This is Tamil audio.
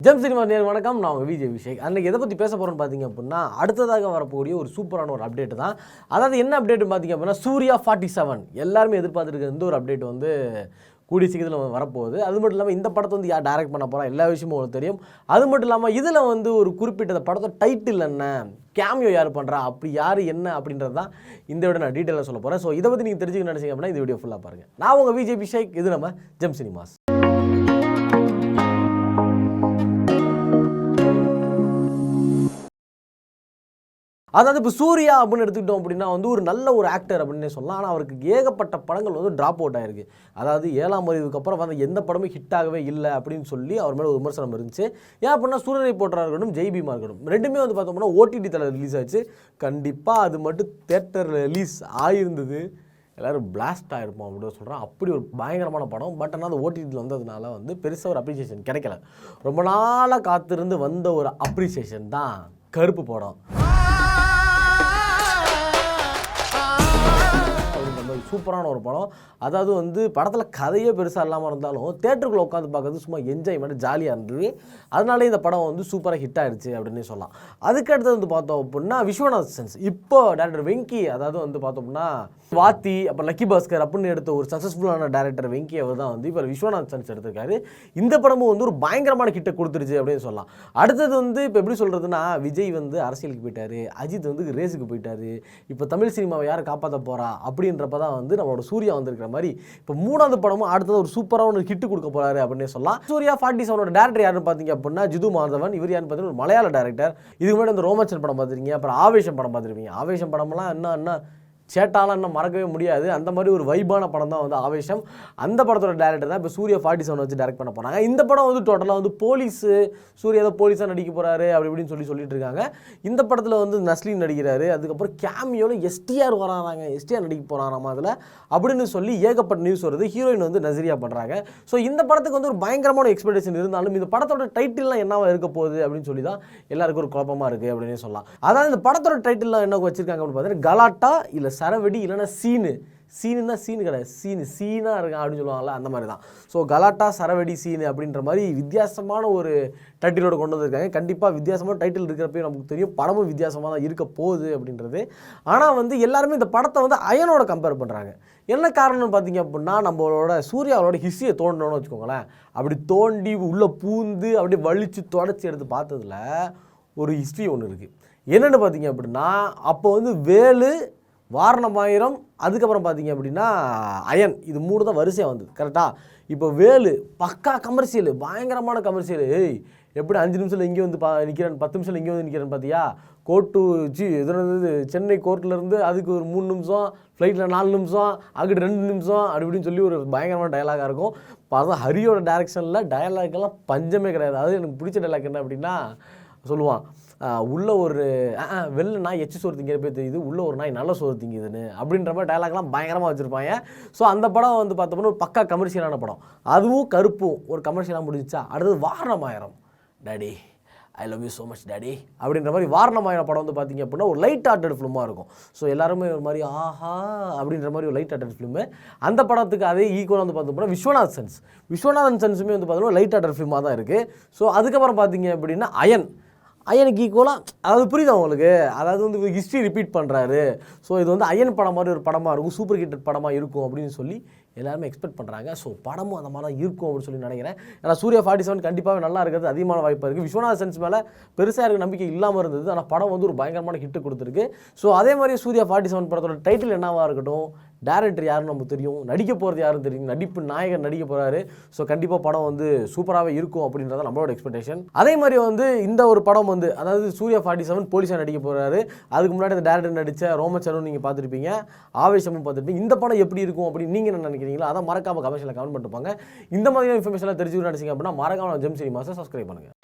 ஜெம் சினிமா நேர் வணக்கம். நான் விஜய் அபிஷேக். அன்றைக்கி எதை பற்றி பேச போகிறோன்னு பார்த்தீங்க அப்படின்னா, அடுத்ததாக வரக்கூடிய ஒரு சூப்பரான ஒரு அப்டேட் தான். அதாவது என்ன அப்டேட் பார்த்தீங்க அப்படின்னா, சூர்யா 47 எல்லாருமே எதிர்பார்த்துருக்க இந்த ஒரு அப்டேட் வந்து கூடிய சீக்கிரத்தில் வரப்போகுது. அது மட்டும் இல்லாமல் இந்த படத்தை வந்து யார் டைரக்ட் பண்ண போகிறா எல்லா விஷயமும் உங்களுக்கு தெரியும். அது மட்டும் இல்லாமல் இதில் வந்து ஒரு குறிப்பிட்ட படத்தோட டைட்டில் என்ன, கேமியோ யார் பண்ணுறா, அப்படி யார் என்ன அப்படின்றது தான் இந்த விட நான் டீட்டெயிலாக சொல்ல போகிறேன். ஸோ இதை பற்றி நீங்கள் தெரிஞ்சுக்க நினச்சிங்க அப்படின்னா இந்த வீடியோ ஃபுல்லாக பாருங்கள். நான் உங்கள் விஜய் அபிஷேக். இது நம்ம ஜெம் சினிமாஸ். அதாவது இப்போ சூர்யா அப்படின்னு எடுத்துக்கிட்டோம் அப்படின்னா வந்து ஒரு நல்ல ஒரு ஆக்டர் அப்படின்னே சொல்லலாம். ஆனால் அவருக்கு ஏகப்பட்ட படங்கள் வந்து ட்ராப் அவுட் ஆகிருக்கு. அதாவது 7ஆம் அறிவுக்கு அப்புறம் வந்து எந்த படமும் ஹிட் ஆகவே இல்லை அப்படின்னு சொல்லி அவர் மேலே ஒரு விமர்சனம் இருந்துச்சு. ஏன் அப்படின்னா சூரியனை போட்டராக இருக்கட்டும், ஜெய் பீமா இருக்கட்டும், ரெண்டுமே வந்து பார்த்தோம்னா ஓடிடி தலை ரிலீஸ் ஆச்சு. கண்டிப்பாக அது மட்டும் தேட்டரில் ரிலீஸ் ஆகியிருந்தது எல்லோரும் பிளாஸ்ட் ஆகிருப்போம் அப்படின்னு சொல்கிறேன். அப்படி ஒரு பயங்கரமான படம். பட் ஆனால் அது ஓடிடியில் வந்ததுனால வந்து பெருசாக ஒரு அப்ரிசியேஷன் கிடைக்கல. ரொம்ப நாளாக காத்திருந்து வந்த ஒரு அப்ரிசியேஷன் தான் கருப்பு படம். சூப்பரான ஒரு படம். அதாவது வந்து படத்தில் கதையே பெருசாக இல்லாமல் இருந்தாலும் தேட்டருக்குள்ளே உட்காந்து பார்க்கறது சும்மா என்ஜாய்மெண்ட் ஜாலியாக இருந்தது. அதனாலே இந்த படம் வந்து சூப்பராக ஹிட் ஆகிடுச்சு அப்படின்னு சொல்லலாம். அதுக்கடுத்து வந்து பார்த்தோம் அப்படின்னா விஸ்வநாத் சென்ஸ் இப்போ டேரக்டர் வெங்கி, அதாவது வந்து பார்த்தோம்னா வாத்தி அப்புறம் லக்கி பாஸ்கர் அப்படின்னு எடுத்த ஒரு சக்ஸஸ்ஃபுல்லான டேரக்டர் வெங்கி அவர் தான் வந்து இப்போ விஸ்வநாத் சென்ஸ் எடுத்திருக்காரு. இந்த படமும் வந்து ஒரு பயங்கரமான ஹிட்டை கொடுத்துருச்சு அப்படின்னு சொல்லலாம். அடுத்தது வந்து இப்போ எப்படி சொல்கிறதுனா, விஜய் வந்து அரசியலுக்கு போயிட்டார், அஜித் வந்து ரேஸுக்கு போயிட்டார், இப்போ தமிழ் சினிமாவை யாரை காப்பாற்ற போகிறா அப்படின்றப்ப தான் வந்து நம்மளோட சூர்யா வந்திருக்கிற மாதிரி இப்போ 3ஆவது படமும் அடுத்தது ஒரு சூப்பரான ஒரு ஹிட் கொடுக்க போறாரு அப்படின்னு சொல்லலாம். சூர்யா 47 டேரக்டர் யாருன்னு பார்த்தீங்க அப்படின்னா ஜிது மாதவன். இவர் யாருன்னு பார்த்தீங்கன்னா ஒரு மலையாள டேரக்டர். இதுக்கு முன்னாடி அந்த ரோமான்சன் படம் பார்த்துருக்கீங்க, அப்புறம் ஆவேசம் படம் பார்த்துருப்பீங்க. ஆவேசம் படம்லாம் என்ன சேட்டாலாம் இன்னும் மறக்கவே முடியாது. அந்த மாதிரி ஒரு வைபான படம் தான் வந்து ஆவேசம். அந்த படத்தோட டேரக்டர் தான் இப்போ சூர்யா 47 வச்சு டேரக்ட் பண்ண போகிறாங்க. இந்த படம் வந்து டோட்டலாக வந்து போலீஸு, சூர்யா தான் போலீஸாக நடிக்க போகிறாரு அப்படி இப்படின்னு சொல்லிட்டு இருக்காங்க. இந்த படத்தில் வந்து நஸ்லின் நடிக்கிறாரு. அதுக்கப்புறம் கேமியோவில் எஸ்டிஆர் வராங்க, எஸ்டிஆர் நடிக்க போகிறாராமா அதில் அப்படின்னு சொல்லி ஏகப்பட்ட நியூஸ் வருது. ஹீரோயின் வந்து நசரியா பண்ணுறாங்க. ஸோ இந்த படத்துக்கு வந்து ஒரு பயங்கரமான எக்ஸ்பெக்டேஷன் இருந்தாலும் இந்த படத்தோட டைட்டில்லாம் என்னவா இருக்க போகுது அப்படின்னு சொல்லி தான் எல்லாருக்கும் ஒரு குழப்பமாக இருக்குது அப்படின்னு சொல்லலாம். அதாவது இந்த படத்தோட டைட்டில்லாம் என்ன வச்சிருக்காங்க அப்படின்னு பார்த்தீங்கன்னா கலாட்டா இல்லை சரவெடி இல்லைன்னா சீனுன்னா சீனு கிடையாது, சீனாக இருக்கா அப்படின்னு சொல்லுவாங்கல்ல, அந்த மாதிரி தான். ஸோ கலாட்டா சரவெடி சீனு அப்படின்ற மாதிரி வித்தியாசமான ஒரு டைட்டிலோட கொண்டு வந்திருக்காங்க. கண்டிப்பாக வித்தியாசமான டைட்டில் இருக்கிறப்ப நமக்கு தெரியும் படமும் வித்தியாசமாக தான் இருக்க போகுது அப்படின்றது. ஆனால் வந்து எல்லாருமே இந்த படத்தை வந்து அயனோட கம்பேர் பண்ணுறாங்க. என்ன காரணம்னு பார்த்தீங்க அப்படின்னா, நம்மளோட சூர்யாவோட ஹிஸ்ட்ரியை தோண்டணும்னு வச்சுக்கோங்களேன். அப்படி தோண்டி உள்ளே பூந்து அப்படியே வலிச்சு தொடச்சி எடுத்து பார்த்ததுல ஒரு ஹிஸ்ட்ரி ஒன்று இருக்குது. என்னென்னு பார்த்தீங்க அப்படின்னா, அப்போ வந்து வேலு, வாரணமாயிரம், அதுக்கப்புறம் பார்த்தீங்க அப்படின்னா அயன், இது 3 தான் வரிசையாக வந்தது. கரெக்டாக? இப்போ வேலு பக்கா கமர்ஷியல், பயங்கரமான கமர்ஷியல். எப்படி 5 நிமிஷத்தில் இங்கே வந்து நிற்கிறேன், 10 நிமிஷத்தில் இங்கே வந்து நிற்கிறேன் பார்த்தியா, எதுனது சென்னை கோர்ட்லேருந்து அதுக்கு ஒரு 3 நிமிஷம், ஃப்ளைட்டில் 4 நிமிஷம், அங்கிட்டு 2 நிமிஷம் அப்படின்னு சொல்லி ஒரு பயங்கரமான டயலாகாக இருக்கும். பார்த்தா ஹரியோட டைரக்ஷனில் டயலாக்கெல்லாம் பஞ்சமே கிடையாது. அது எனக்கு பிடிச்ச டயலாக் என்ன அப்படின்னா சொல்லுவான், உள்ள ஒரு வெளில நாய் எச்சு சோறு திங்கிற போய் தெரியுது, உள்ள ஒரு நாய் நல்ல சோறு திங்குதுன்னு அப்படின்ற மாதிரி டயலாக்லாம் பயங்கரமாக வச்சுருப்பாங்க. ஸோ அந்த படம் வந்து பார்த்தோம்னா ஒரு பக்கா கமர்ஷியலான படம். அதுவும் கருப்பும் ஒரு கமர்ஷியலாக முடிஞ்சிச்சா. அடுத்தது Vaaranam Aayiram, daddy I love you so much daddy அப்படின்ற மாதிரி வாரணமாயிரம் படம் வந்து பார்த்தீங்க அப்படின்னா ஒரு லைட் ஹார்ட்டட் ஃபிலிமாக இருக்கும். ஸோ எல்லாருமே ஒரு மாதிரி ஆஹா அப்படின்ற மாதிரி ஒரு லைட் ஹார்ட்டட் ஃபிலிமு. அந்த படத்துக்கு அதே ஈக்குவலாக வந்து பார்த்தோம்னா விஸ்வநாதன் சென்ஸுமே வந்து பார்த்தோம்னா லைட் ஹார்ட்டட் ஃபிலிமாக தான் இருக்குது. ஸோ அதுக்கப்புறம் பார்த்தீங்க அப்படின்னா அயனுக்கு ஈக்குவலாக, அதாவது புரியுதா உங்களுக்கு, அதாவது வந்து ஹிஸ்ட்ரி ரிப்பீட் பண்ணுறாரு. ஸோ இது வந்து அயன் படம் மாதிரி ஒரு படமாக இருக்கும், சூப்பர் ஹிட் படமாக இருக்கும் அப்படின்னு சொல்லி எல்லாருமே எக்ஸ்பெக்ட் பண்ணுறாங்க. ஸோ படமும் அந்த மாதிரி தான் இருக்கும் அப்படின்னு சொல்லி நினைக்கிறேன். ஏன்னா சூர்யா 47 கண்டிப்பாக நல்லா இருக்கிறது அதிகமான வாய்ப்பாக இருக்குது. விஸ்வநாத் சென்ஸ் மேலே பெருசாக இருக்க நம்பிக்கை இல்லாமல் இருந்தது. ஆனால் படம் வந்து ஒரு பயங்கரமான ஹிட்டு கொடுத்துருக்கு. ஸோ அதே மாதிரி சூர்யா 47 படத்தோட டைட்டில் என்னவாக இருக்கட்டும், டேரக்டர் யாருன்னு நமக்கு தெரியும், நடிக்க போகிறது யாருன்னு தெரியும், நடிப்பு நாயகன் நடிக்க போகிறாரு. ஸோ கண்டிப்பாக படம் வந்து சூப்பராகவே இருக்கும் அப்படின்றத நம்மளோட எக்ஸ்பெக்டேஷன். அதே மாதிரி வந்து இந்த ஒரு படம் வந்து அதாவது சூர்யா 47 போலீஸாக நடிக்க போகிறாரு. அதுக்கு முன்னாடி அந்த டேரக்டர் நடித்த ரோமச்சரும் நீங்கள் பார்த்துருப்பீங்க, ஆவேசமும் பார்த்துருப்பீங்க. இந்த படம் எப்படி இருக்கும் அப்படின்னு நீங்கள் என்ன நினைக்கிறீங்களா? அதான் மறக்காமல் கமெண்ட்ஸில் கமெண்ட் பண்ணிட்டுப்பாங்க. இந்த மாதிரியான இன்ஃபர்மேஷன்லாம் தெரிஞ்சுக்கணும்னு நினச்சிங்க அப்படின்னா மறக்காம ஜெம் சினிமாஸை சப்ஸ்கிரைப் பண்ணுங்கள்.